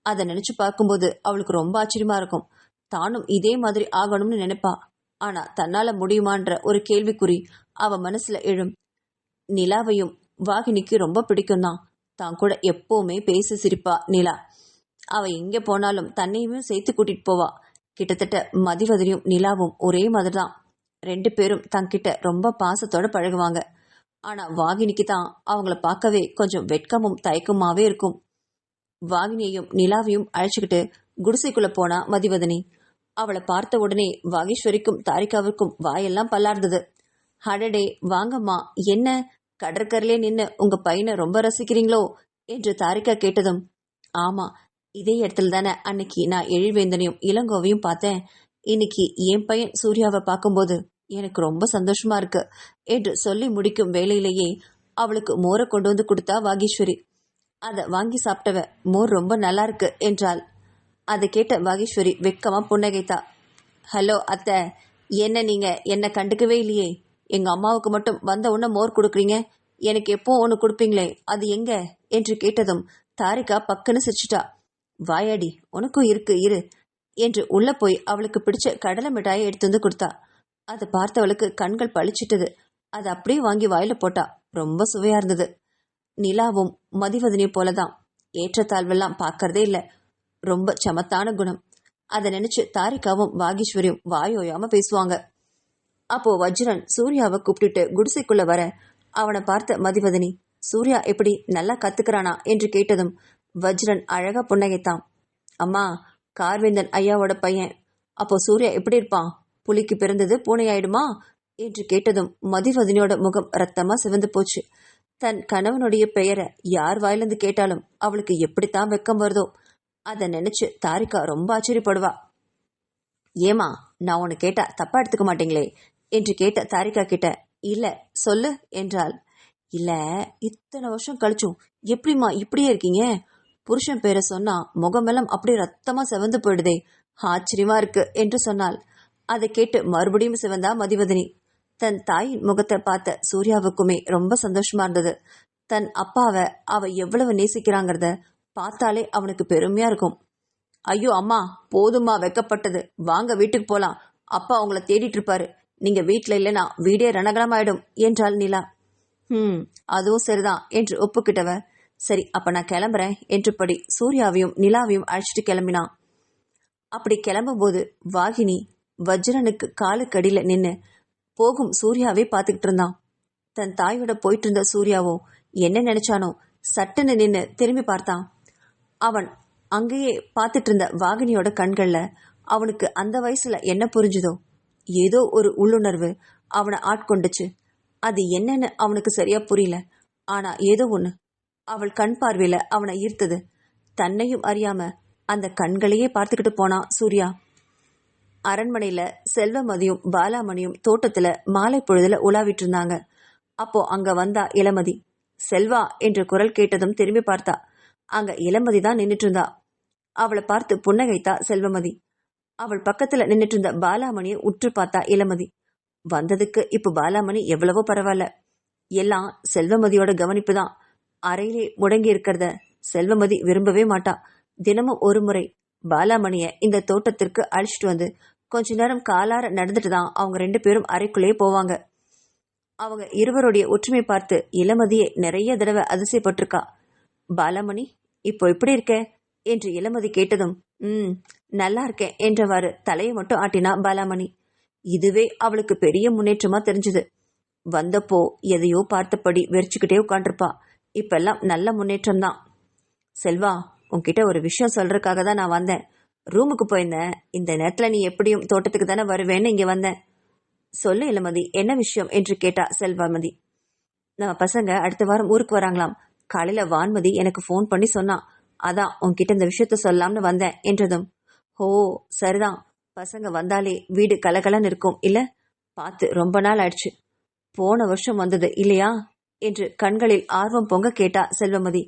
அதை நினைச்சு பார்க்கும்போது அவளுக்கு ரொம்ப ஆச்சரியமா இருக்கும். தானும் இதே மாதிரி ஆகணும்னு நினைப்பா. ஆனா தன்னால முடியுமான்ற ஒரு கேள்விக்குறி அவ மனசுல எழும். நிலாவையும் வாகினிக்கு ரொம்ப பிடிக்கும் தான். தான் கூட எப்பவுமே பேசி சிரிப்பா நிலா. அவ எங்க போனாலும் தன்னையுமே சேர்த்து கூட்டிட்டு போவா. கிட்டத்தட்ட மதிவதனியும் நிலாவும் ஒரே மாதிரி தான். 2 பேரும் தங்கிட்ட ரொம்ப பாசத்தோட பழகுவாங்க. ஆனா வாகினிக்கு தான் அவங்கள பார்க்கவே கொஞ்சம் வெட்கமும் தயக்கமாவே இருக்கும். வாகினியையும் நிலாவையும் அழைச்சுக்கிட்டு குடிசைக்குள்ள போனா மதிவதனி. அவளை பார்த்த உடனே வாகீஸ்வரிக்கும் தாரிகாவிற்கும் வாயெல்லாம் பல்லார்ந்தது. அடடே, வாங்கம்மா, என்ன கடற்கரையிலே நின்று உங்க பையனை ரொம்ப ரசிக்கிறீங்களோ என்று தாரிகா கேட்டதும், ஆமா, இதே இடத்துல தானே அன்னைக்கு நான் எழில்வேந்தனையும் இளங்கோவையும் பார்த்தேன். இன்னைக்கு என் பையன் சூர்யாவை பார்க்கும்போது எனக்கு ரொம்ப சந்தோஷமா இருக்கு என்று சொல்லி முடிக்கும் வேளையிலேயே அவளுக்கு மோரை கொண்டு வந்து கொடுத்தா வாகீஸ்வரி. அதை வாங்கி சாப்பிட்டவ, மோர் ரொம்ப நல்லா இருக்கு என்றாள். அதை கேட்ட வாகீஸ்வரி வெக்கமா புன்னகைத்தா. ஹலோ அத்தை, என்ன நீங்க என்ன கண்டுக்கவே இல்லையே? எங்க அம்மாவுக்கு மட்டும் வந்த உடனே மோர் கொடுக்குறீங்க, எனக்கு எப்போ ஒன்று கொடுப்பீங்களே, அது எங்க என்று கேட்டதும் தாரிகா பக்குன்னு சிரிச்சிட்டா. வாயாடி, உனக்கும் இருக்கு இரு என்று உள்ள போய் அவளுக்கு பிடிச்ச கடலை மிட்டாயை எடுத்து வந்து கொடுத்தா. அதை பார்த்தவளுக்கு கண்கள் பளிச்சிட்டது. அதை அப்படியே வாங்கி வாயில போட்டா. ரொம்ப சுவையா இருந்தது. நிலாவும் மதிவதனி போலதான். ஏற்றத்தாழ்வெல்லாம் பார்க்கறதே இல்லை. ரொம்ப சமத்தான குணம். அதை நினைச்சு தாரிகாவும் வாகீஸ்வரியும் வாயோயாம பேசுவாங்க. அப்போ வஜ்ரன் சூர்யாவை கூப்பிட்டுட்டு குடிசைக்குள்ள வர அவனை பார்த்த மதிவதனி, சூர்யா எப்படி நல்லா கத்துக்கிறானா என்று கேட்டதும் வஜ்ரன் அழகா புன்னகைத்தான். அம்மா, கார்வேந்தன் ஐயாவோட பையன். அப்போ சூர்யா எப்படி இருப்பான்? புலிக்கு பிறந்தது பூனை ஆயிடுமா என்று கேட்டதும் மதிவதனியோட முகம் ரத்தமா சிவந்து போச்சு. தன் கணவனுடைய பெயரை யார் வாயிலிருந்து கேட்டாலும் அவளுக்கு எப்படித்தான் வெக்கம் வருதோ. அதை நினைச்சு தாரிகா ரொம்ப ஆச்சரியப்படுவா. ஏமா, நான் உன்னை கேட்டா தப்பா எடுத்துக்க மாட்டீங்களே என்று கேட்ட தாரிகா கிட்ட, இல்ல சொல்லு என்றாள். இல்ல, இத்தனை வருஷம் கழிச்சும் எப்படிமா இப்படியே இருக்கீங்க? புருஷன் பேரை சொன்னா முகமெல்லாம் அப்படியே ரத்தமா செவந்து போயிடுதே, ஆச்சரியமா இருக்கு என்று சொன்னாள். அதை கேட்டு மறுபடியும் சிவந்தா மதிவதனி. தன் தாயின் முகத்தை பார்த்த சூர்யாவுக்குமே ரொம்ப சந்தோஷமா இருந்தது. தன் அப்பாவை அவ எவ்வளவு நேசிக்கிறாங்கிறத பார்த்தாலே அவனுக்கு பெருமையா இருக்கும். ஐயோ அம்மா, போதுமா வெக்கப்பட்டது, வாங்க வீட்டுக்கு போலாம். அப்பா உங்களை தேடிட்டு இருப்பாரு. நீங்க வீட்டுல இல்லைன்னா வீடே ரணகலமாயிடும் என்றாள் நிலா. அதுவும் சரிதான் என்று ஒப்புக்கிட்டவ, சரி அப்ப நான் கிளம்புறேன் என்றபடி சூர்யாவையும் நிலாவையும் அழைச்சிட்டு கிளம்பினான். அப்படி கிளம்பும் போது வாகினி வஜ்ரனுக்கு காலுக்கடியில நின்று போகும் சூர்யாவே பார்த்துக்கிட்டு இருந்தான். தன் தாயோட போயிட்டு இருந்த சூர்யாவோ என்ன நினைச்சானோ சட்டுன்னு நின்று திரும்பி பார்த்தான். அவன் அங்கேயே பார்த்துட்டு இருந்த வாகினியோட கண்கள்ல அவனுக்கு அந்த வயசுல என்ன புரிஞ்சுதோ, ஏதோ ஒரு உள்ளுணர்வு அவனை ஆட்கொண்டுச்சு. அது என்னன்னு அவனுக்கு சரியா புரியல. ஆனா ஏதோ ஒண்ணு அவள் கண் பார்வையில அவனை ஈர்த்தது. தன்னையும் அறியாம அந்த கண்களையே பார்த்துக்கிட்டு போனான் சூர்யா. அரண்மனையில செல்வமதியும் பாலாமணியும் தோட்டத்துல மாலை பொழுதுல உலாவிட்டு இருந்தாங்க. அப்போ அங்க வந்தா இளமதி. செல்வா என்று குரல் கேட்டதும் திரும்பி பார்த்தா. அங்க இளமதி தான் நின்னுட்டு இருந்தா. அவளை பார்த்து புன்னகைத்தா செல்வமதி. அவள் பக்கத்துல நின்னுட்டு இருந்த பாலாமணியை உற்று பார்த்தா இளமதி. வந்ததுக்கு இப்ப பாலாமணி எவ்வளவோ பரவாயில்ல. எல்லாம் செல்வமதியோட கவனிப்பு தான். அறையிலே முடங்கி இருக்கிறத செல்வமதி விரும்பவே மாட்டா. தினமும் ஒரு முறை பாலாமணிய இந்த தோட்டத்திற்கு அழைச்சிட்டு வந்து கொஞ்ச நேரம் காலார நடந்துட்டு தான் அவங்க 2 பேரும் அறைக்குள்ளேயே போவாங்க. அவங்க இருவருடைய ஒற்றுமை பார்த்து இளமதியே நிறைய தடவை அதிசயப்பட்டிருக்கா. பாலாமணி, இப்போ எப்படி இருக்க என்று இளமதி கேட்டதும் நல்லா இருக்கேன் என்றவாறு தலையை மட்டும் ஆட்டினா பாலாமணி. இதுவே அவளுக்கு பெரிய முன்னேற்றமா தெரிஞ்சது. வந்தப்போ எதையோ பார்த்தபடி வெறிச்சுக்கிட்டே உட்காண்டிருப்பா. இப்பெல்லாம் நல்ல முன்னேற்றம் தான். செல்வா, உன்கிட்ட ஒரு விஷயம் சொல்றதுக்காக தான் நான் வந்தேன். ரூமுக்கு போயிருந்தேன். இந்த நேரத்துல நீ எப்படியும் தோட்டத்துக்கு தானே வருவேன்னு இங்க வந்தேன். சொல்லு இளமதி, என்ன விஷயம் என்று கேட்டா செல்வமதி. நம்ம பசங்க அடுத்த வாரம் ஊருக்கு வராங்களாம். காலையில வான்மதி எனக்கு ஃபோன் பண்ணி சொன்னான். அதான் உன்கிட்ட இந்த விஷயத்த சொல்லாம்னு வந்தேன் என்றதும், ஓ சரிதான், பசங்க வந்தாலே வீடு கலகலன்னு இருக்கும் இல்ல? பார்த்து ரொம்ப நாள் ஆயிடுச்சு. போன வருஷம் வந்தது இல்லையா என்று கண்களில் ஆர்வம் பொங்க கேட்டா செல்வமதி.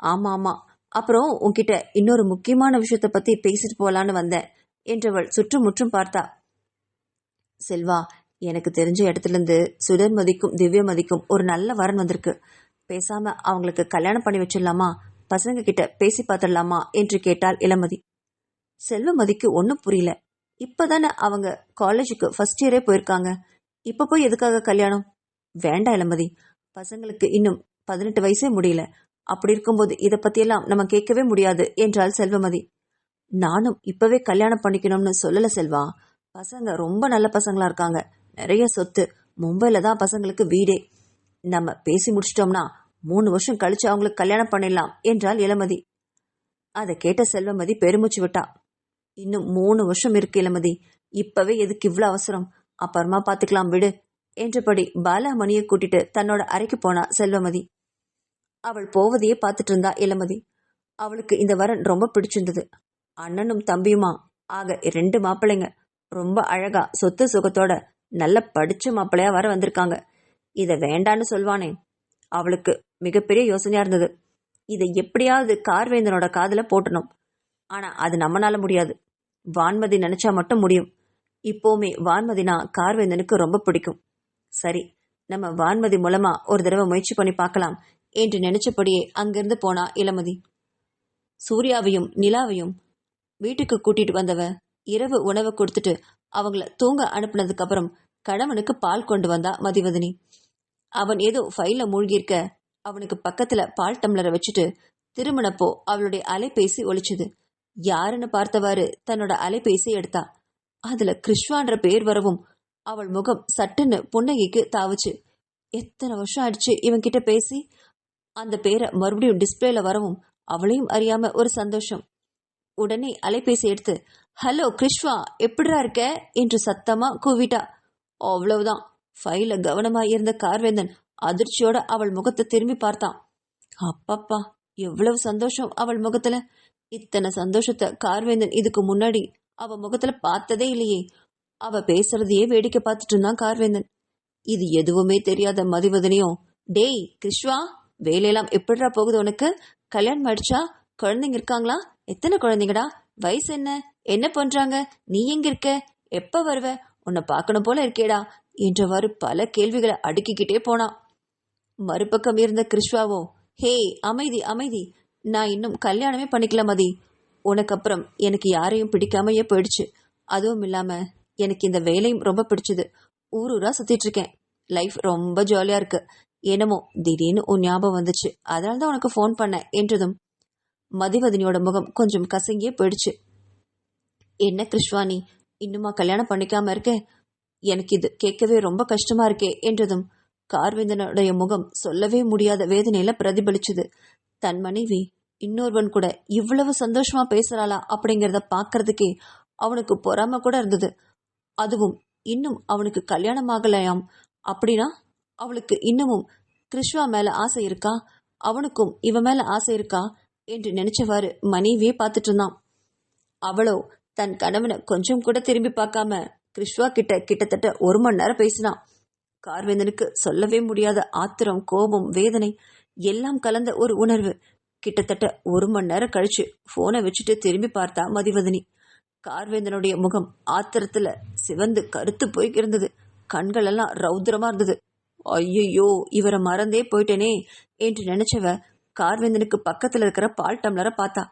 ஆமா ஆமா, அப்புறம் உன்கிட்ட இன்னொரு முக்கியமான விஷயத்த பத்தி பேசிட்டு போலான்னு வந்தேன் என்றவள் சுற்றுமுற்றும் பார்த்தா. செல்வா, எனக்கு தெரிஞ்ச இடத்துல இருந்து சுடர்மதிக்கும் திவ்யமதிக்கும் ஒரு நல்ல வரன் வந்திருக்கு. பேசாம அவங்களுக்கு கல்யாணம் பண்ணி வச்சிடலாமா? பசங்க கிட்ட பேசி பார்த்துடலாமா என்று கேட்டாள் இளமதி. செல்வமதிக்கு ஒன்னும் புரியல. இப்பதானே அவங்க காலேஜுக்கு ஃபர்ஸ்ட் இயரே போயிருக்காங்க. இப்ப போய் எதுக்காக கல்யாணம்? வேண்டாம் இளமதி, பசங்களுக்கு இன்னும் 18 வயசே முடியல. அப்படி இருக்கும்போது இதை பத்தியெல்லாம் நம்ம கேட்கவே முடியாது என்றாள் செல்வமதி. நானும் இப்பவே கல்யாணம் பண்ணிக்கணும்னு சொல்லல செல்வா. பசங்க ரொம்ப நல்ல பசங்களா இருக்காங்க. நிறைய சொத்து. மும்பைல தான் பசங்களுக்கு வீடே. நம்ம பேசி முடிச்சிட்டோம்னா 3 வருஷம் கழிச்சு அவங்களுக்கு கல்யாணம் பண்ணிடலாம் என்றாள் இளமதி. அதை கேட்ட செல்வமதி பெருமூச்சு விட்டா. இன்னும் 3 வருஷம் இருக்கு இளமதி. இப்பவே எதுக்கு இவ்வளவு அவசரம்? அப்புறமா பாத்துக்கலாம் விடு என்றபடி பாலாமணியை கூட்டிட்டு தன்னோட அறைக்கு போனா செல்வமதி. அவள் போவதையே பார்த்துட்டு இருந்தா இளமதி. அவளுக்கு இந்த வரன் ரொம்ப பிடிச்சிருந்தது. அண்ணனும் தம்பியுமா ஆக 2 மாப்பிள்ளைங்க. ரொம்ப அழகா சொத்து சுகத்தோட நல்ல படிச்ச மாப்பிள்ளையா வர வந்திருக்காங்க. இத வேண்டான்னு சொல்வானே? அவளுக்கு மிகப்பெரிய யோசனையா இருந்தது. இதை எப்படியாவது கார்வேந்தனோட காதுல போட்டணும். ஆனா அது நம்மனால முடியாது. வான்மதி நினைச்சா மட்டும் முடியும். இப்போவுமே வான்மதினா கார்வேந்தனுக்கு ரொம்ப பிடிக்கும். சரி, நம்ம வான்மதி மூலமா ஒரு தடவை முயற்சி பண்ணி பார்க்கலாம் என்று நினைச்சபடியே அங்கிருந்து போனா இளமதி. சூர்யாவையும் நிலாவையும் வீட்டுக்கு கூட்டிட்டு வந்தவ இரவு உணவை கொடுத்துட்டு அவங்கள தூங்க அனுப்புனதுக்கு அப்புறம் கணவனுக்கு பால் கொண்டு வந்தா மதிவதனி. அவன் ஏதோ ஃபைல மூழ்கியிருக்க அவனுக்கு பக்கத்துல பால் டம்ளரை வச்சுட்டு திருமணப்போ அவளுடைய அலைபேசி ஒலிச்சுது. யாருன்னு பார்த்தவாறு தன்னோட அலைபேசி எடுத்தா. அதுல கிருஷ்வான்ற பேர் வரவும் அவள் முகம் சட்டுன்னு புன்னகைக்கு தாவுச்சு. எத்தனை வருஷம் ஆயிடுச்சு இவன்கிட்ட பேசி. அந்த பேரை மறுபடியும் டிஸ்பிளேல வரவும் அவளையும் அறியாம ஒரு சந்தோஷம். உடனே அலைபேசி எடுத்து, ஹலோ கிருஷ்வா, எப்படிரா இருக்க என்று சத்தமா கூவிட்டா. அவ்வளவுதான். ஃபைல கவனமா இருந்த கார்வேந்தன் அதிர்ச்சியோட அவள் முகத்தை திரும்பி பார்த்தான். அப்பப்பா, எவ்வளவு சந்தோஷம் அவள் முகத்துல. இத்தனை சந்தோஷத்தை கார்வேந்தன் இதுக்கு முன்னாடி அவ முகத்துல பார்த்ததே இல்லையே. அவ பேசுறதையே வேடிக்கை பார்த்துட்டு இருந்தான் கார்வேந்தன். இது எதுவுமே தெரியாத மதிவதனையும், டேய் கிருஷ்வா, வேலையெல்லாம் எப்படிரா போகுது உனக்கு? கல்யாணம் ஆயிடுச்சா? குழந்தைங்க இருக்காங்களா? எத்தனை குழந்தைங்கடா? வயசு என்ன? என்ன பண்றாங்க? நீ எங்க இருக்க? எப்ப வருவ? உன்னை பார்க்கணும் போல இருக்கேடா என்றவாறு பல கேள்விகளை அடுக்கிக்கிட்டே போனான். மறுபக்கம் இருந்த கிருஷ்வாவோ, ஹே அமைதி அமைதி, நான் இன்னும் கல்யாணமே பண்ணிக்கல மதி. உனக்கு அப்புறம் எனக்கு யாரையும் பிடிக்காமையே போயிடுச்சு. அதுவும் இல்லாம எனக்கு இந்த வேலையும் ரொம்ப பிடிச்சது. ஊரூரா சுத்திட்டு இருக்கேன். லைஃப் ரொம்ப ஜாலியா இருக்கு. என்னமோ திடீர்னு உன் ஞாபகம் வந்துச்சு, அதனால தான் உனக்கு ஃபோன் பண்ணேன் என்றதும் மதிவதனியோட முகம் கொஞ்சம் கசங்கியே போயிடுச்சு. என்ன கிருஷ்வானி, இன்னுமா கல்யாணம் பண்ணிக்காம இருக்க? எனக்கு இது கேட்கவே ரொம்ப கஷ்டமா இருக்கே என்றதும் கார்வேந்தனுடைய முகம் சொல்லவே முடியாத வேதனையில பிரதிபலிச்சுது. தன் மனைவி இன்னொருவன் கூட இவ்வளவு சந்தோஷமா பேசுறாளா அப்படிங்கிறத பாக்குறதுக்கே அவனுக்கு பொறாம கூட இருந்தது. அதுவும் இன்னும் அவனுக்கு கல்யாணம் ஆகலையாம். அப்படின்னா அவளுக்கு இன்னமும் கிருஷ்வா மேல ஆசை இருக்கா? அவனுக்கும் இவ மேல ஆசை இருக்கா என்று நினைச்சவாறு மனைவியே பார்த்துட்டு இருந்தான். அவளோ தன் கணவனை கொஞ்சம் கூட திரும்பி பார்க்காம கிருஷ்வா கிட்ட கிட்டத்தட்ட 1 மணி நேரம் பேசினான். கார்வேந்தனுக்கு சொல்லவே முடியாத ஆத்திரம், கோபம், வேதனை எல்லாம் கலந்த ஒரு உணர்வு. கிட்டத்தட்ட 1 மணி நேரம் கழிச்சு போனை வச்சுட்டு திரும்பி பார்த்தா மதிவதனி. கார்வேந்தனுடைய முகம் ஆத்திரத்துல சிவந்து கருத்து போய் இருந்தது. கண்கள் எல்லாம் ரௌத்ரமா இருந்தது. ஐயோ, இவரை மறந்தே போயிட்டேனே என்று நினைச்சவ கார்வேந்தனுக்கு பக்கத்துல இருக்கிற பால் டம்ளரை பார்த்தா.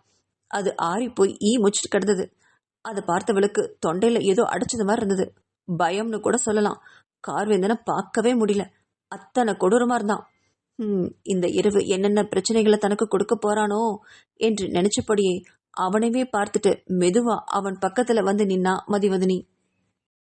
அது ஆறி போய் முச்சிட்டு கிடந்தது. அதை பார்த்தவளுக்கு தொண்டையில ஏதோ அடைச்சது மாதிரி இருந்தது. பயம்னு கூட சொல்லலாம். கார்வேந்தனை பார்க்கவே முடியல. அத்தனை கொடூரமா இருந்தான். இந்த இரவு என்னென்ன பிரச்சனைகளை தனக்கு கொடுக்க போறானோ என்று நினைச்சபடியே அவனைவே பார்த்துட்டு மெதுவா அவன் பக்கத்துல வந்து நின்னா மதிவதனி.